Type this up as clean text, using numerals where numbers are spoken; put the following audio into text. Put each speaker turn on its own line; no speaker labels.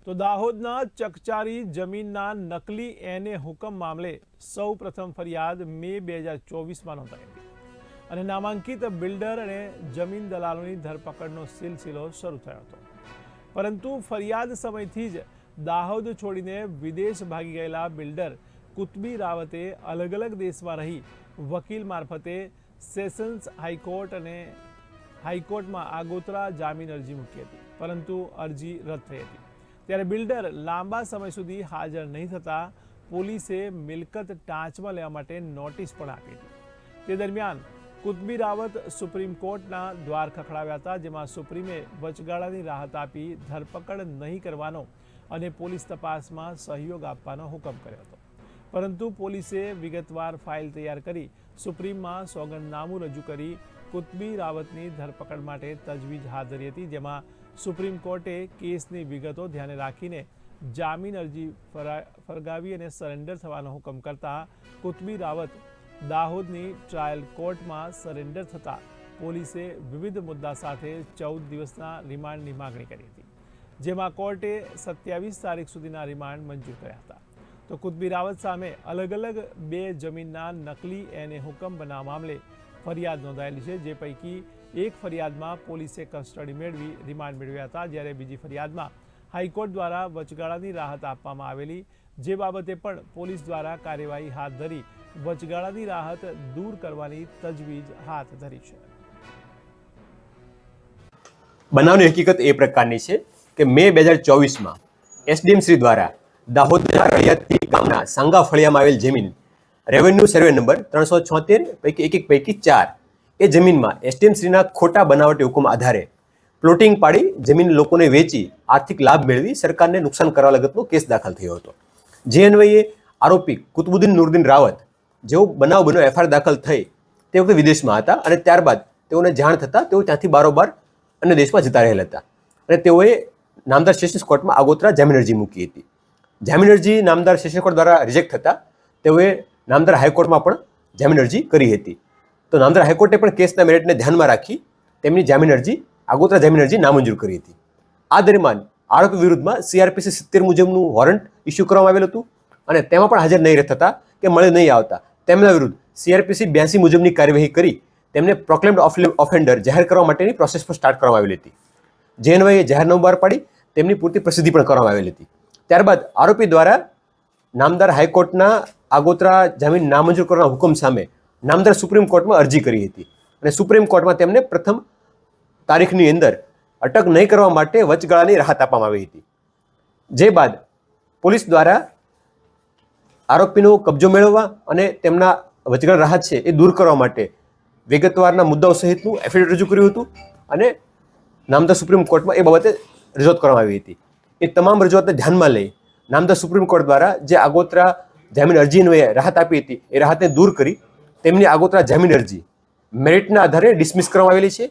તો દાહોદના ચકચારી જમીનના નકલી એને હુકમ મામલે સૌ પ્રથમ ફરિયાદ મે 2024માં નોંધાઈ હતી અને નામાંકિત બિલ્ડર અને જમીન દલાલોની ધરપકડનો સિલસિલો શરૂ થયો હતો. પરંતુ ફરિયાદ સમયથી જ દાહોદ છોડીને વિદેશ ભાગી ગયેલા બિલ્ડર કુતબી રાવતે અલગ અલગ દેશમાં રહી વકીલ મારફતે સેશન્સ હાઈકોર્ટ અને હાઈકોર્ટમાં આગોતરા જામીન અરજી મૂકી હતી, પરંતુ અરજી રદ થઈ હતી. ત્યારે બિલ્ડર લાંબા સમય સુધી હાજર નહીં થતા પોલીસે મિલકત ટાંચમાં લેવા માટે નોટિસ પણ આપી હતી. તે દરમિયાન કુતબી રાવત સુપ્રીમ કોર્ટના દ્વાર ખખડાવ્યા હતા, જેમાં સુપ્રીમે વચગાળાની રાહત આપી ધરપકડ નહીં કરવાનો અને પોલીસ તપાસમાં સહયોગ આપવાનો હુકમ કર્યો હતો. પરંતુ પોલીસે વિગતવાર ફાઇલ તૈયાર કરી સુપ્રીમમાં સોગંદનામું રજૂ કરી કુતબી રાવતની ધરપકડ માટે તજવીજ હાથ ધરી હતી, જેમાં સુપ્રીમ કોર્ટે કેસની વિગતો ધ્યાને રાખીને જામીન અરજી ફરગાવી અને સરેન્ડર થવાનો હુકમ કરતા કુતબી રાવત દાહોદની ટ્રાયલ કોર્ટમાં સરેન્ડર થતા પોલીસે વિવિધ મુદ્દા સાથે 14 દિવસના રિમાન્ડની માગણી કરી હતી, જેમાં કોર્ટે 27 તારીખ સુધીના રિમાન્ડ મંજૂર કર્યા હતા. તો કુતબી રાવત સામે અલગ અલગ 2 જમીનના નકલી એને હુકમ બનાવવા મામલે ફરિયાદ નોંધાયેલી છે, જે પૈકી એક ફરિયાદમાં પોલીસે કસ્ટડી મેળવી રિમાન્ડ મેળવ્યા હતા, જ્યારે બીજી ફરિયાદમાં હાઈકોર્ટ દ્વારા વચગાળાની રાહત આપવામાં આવેલી, જે બાબતે પણ પોલીસ દ્વારા કાર્યવાહી હાથ ધરી વચગાળાની રાહત દૂર કરવાની તજવીજ હાથ ધરી છે.
બનાવની હકીકત એ પ્રકારની છે કે મે 2024માં એસડીએમ શ્રી દ્વારા દાહોદના રળિયાતી ગામના સાંગા ફળિયામાં આવેલ જમીન રેવન્યુ સર્વે નંબર 376 પૈકી એક પૈકી 4 એ જમીનમાં એસડીએમ શ્રીના ખોટા બનાવટી હુકમ આધારે પ્લોટિંગ પાડી જમીન લોકોને વેચી આર્થિક લાભ મેળવી સરકારને નુકસાન કરવા લગતનો કેસ દાખલ થયો હતો. જે અન્વયે આરોપી કુતબુદ્દીન નુરુદ્દીન રાવત જેઓ બનાવ બન્યો એફઆઈઆર દાખલ થઈ તે વખતે વિદેશમાં હતા અને ત્યારબાદ તેઓને જાણ થતાં તેઓ ત્યાંથી બારોબાર અન્ય દેશમાં જતા રહેલા હતા અને તેઓએ નામદાર સેશન્સ કોર્ટમાં આગોતરા જામીન અરજી મૂકી હતી. જામીન અરજી નામદાર સેશન્સ કોર્ટ દ્વારા રિજેક્ટ થતાં તેઓએ નામદાર હાઈકોર્ટમાં પણ જામીન અરજી કરી હતી. તો નામદાર હાઈકોર્ટે પણ કેસના મેરિટને ધ્યાનમાં રાખી તેમની જામીન અરજી આગોતરા જામીન અરજી નામંજૂર કરી હતી. આ દરમિયાન આરોપી વિરુદ્ધમાં સીઆરપીસી 70 મુજબનું વોરંટ ઇસ્યુ કરવામાં આવેલું હતું અને તેમાં પણ હાજર નહીં થતા કે મળી નહીં આવતા તેમના વિરુદ્ધ સીઆરપીસી 82 મુજબની કાર્યવાહી કરી તેમને પ્રોક્લેમ્ડ ઓફેન્ડર જાહેર કરવા માટેની પ્રોસેસ પણ સ્ટાર્ટ કરવામાં આવેલી હતી. જે અન્વયે જાહેરનામું બહાર પાડી તેમની પૂરતી પ્રસિદ્ધિ પણ કરવામાં આવેલી હતી. ત્યારબાદ આરોપી દ્વારા નામદાર હાઈકોર્ટના આગોતરા જામીન નામંજૂર કરવાના હુકમ સામે નામદાર સુપ્રીમ કોર્ટમાં અરજી કરી હતી અને સુપ્રીમ કોર્ટમાં તેમને પ્રથમ તારીખની અંદર અટક નહીં કરવા માટે વચગાળાની રાહત આપવામાં આવી હતી. જે બાદ પોલીસ દ્વારા આરોપીનો કબજો મેળવવા અને તેમના વચગાળા રાહત છે એ દૂર કરવા માટે વિગતવારના મુદ્દાઓ સહિતનું એફિડેવિટ રજૂ કર્યું હતું અને નામદાર સુપ્રીમ કોર્ટમાં એ બાબતે રજૂઆત કરવામાં આવી હતી. એ તમામ રજૂઆતને ધ્યાનમાં લઈ નામદાર સુપ્રીમ કોર્ટ દ્વારા જે આગોતરા જામીન અરજી અન્વયે રાહત આપી હતી એ રાહતને દૂર કરી તેમની આગોતરા જામીન અરજી મેરિટના આધારે ડિસમિસ કરવામાં આવેલી છે